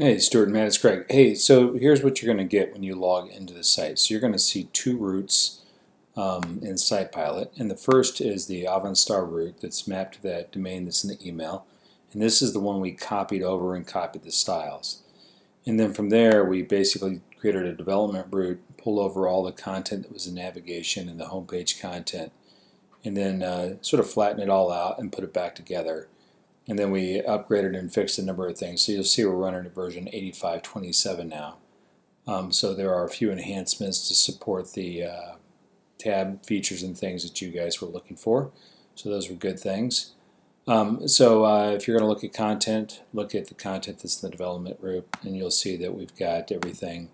Hey, Stuart and Matt, it's Greg. Hey, so here's what you're going to get when you log into the site. So you're going to see two routes in SitePilot, and the first is the Avonstar route that's mapped to that domain that's in the email, and this is the one we copied over and copied the styles. And then from there, we basically created a development route, pulled over all the content that was in navigation and the homepage content, and then sort of flattened it all out and put it back together. And then we upgraded and fixed a number of things. So you'll see we're running at version 85.27 now. So there are a few enhancements to support the tab features and things that you guys were looking for. So those were good things. If you're going to look at content, look at the content that's in the development route, and you'll see that we've got everything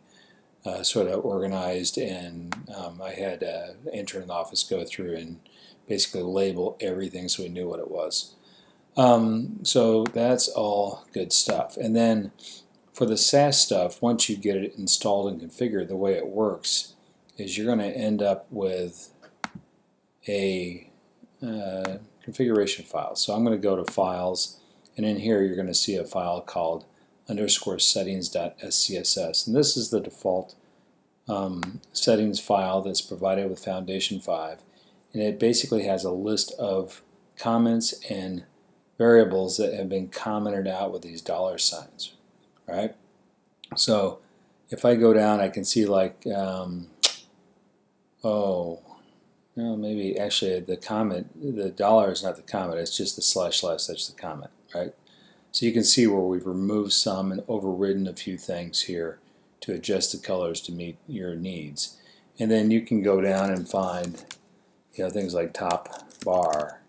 sort of organized. And I had an intern in the office go through and basically label everything so we knew what it was. So that's all good stuff. And then for the SaaS stuff, once you get it installed and configured, the way it works is you're going to end up with a configuration file. So I'm going to go to Files, and in here you're going to see a file called _settings.scss. And this is the default settings file that's provided with Foundation 5. And it basically has a list of comments and variables that have been commented out with these dollar signs, right? So if I go down, I can see like, maybe actually the comment, the dollar is not the comment, it's just the // that's the comment, right? So you can see where we've removed some and overridden a few things here to adjust the colors to meet your needs. And then you can go down and find, things like top bar.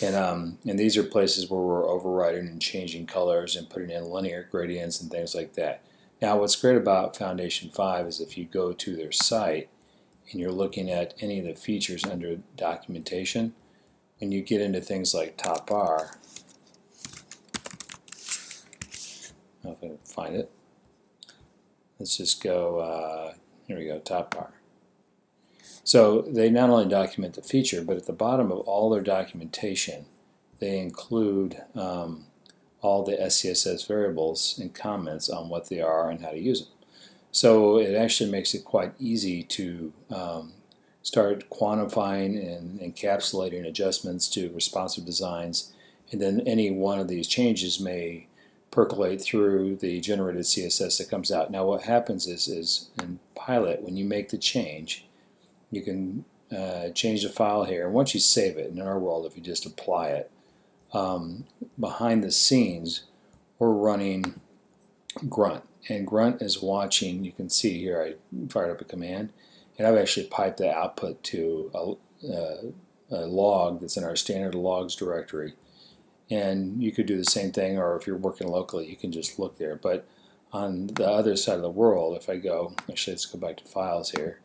And these are places where we're overriding and changing colors and putting in linear gradients and things like that. Now what's great about Foundation 5 is if you go to their site and you're looking at any of the features under documentation, when you get into things like top bar, I don't know if I can find it. Let's just go, here we go, top bar. So they not only document the feature, but at the bottom of all their documentation, they include all the SCSS variables and comments on what they are and how to use them. So it actually makes it quite easy to start quantifying and encapsulating adjustments to responsive designs, and then any one of these changes may percolate through the generated CSS that comes out. Now what happens is in Pilot, when you make the change, you can change the file here, and once you save it, in our world, if you just apply it, behind the scenes, we're running Grunt, and Grunt is watching. You can see here I fired up a command, and I've actually piped the output to a log that's in our standard logs directory, and you could do the same thing, or if you're working locally, you can just look there. But on the other side of the world, if I go, actually let's go back to files here,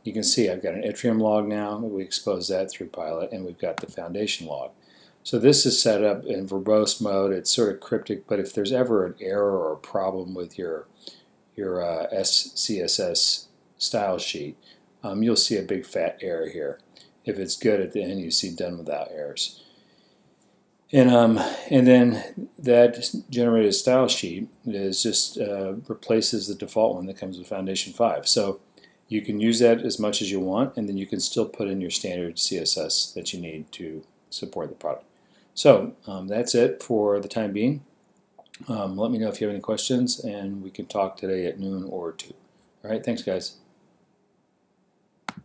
you can see I've got an Etrium log now. We expose that through Pilot, and we've got the Foundation log. So this is set up in verbose mode. It's sort of cryptic, but if there's ever an error or a problem with your SCSS style sheet, you'll see a big fat error here. If it's good at the end, you see done without errors. And then that generated style sheet is just replaces the default one that comes with Foundation 5. So you can use that as much as you want, and then you can still put in your standard CSS that you need to support the product. So that's it for the time being. Let me know if you have any questions, and we can talk today at noon or 2. All right, thanks guys.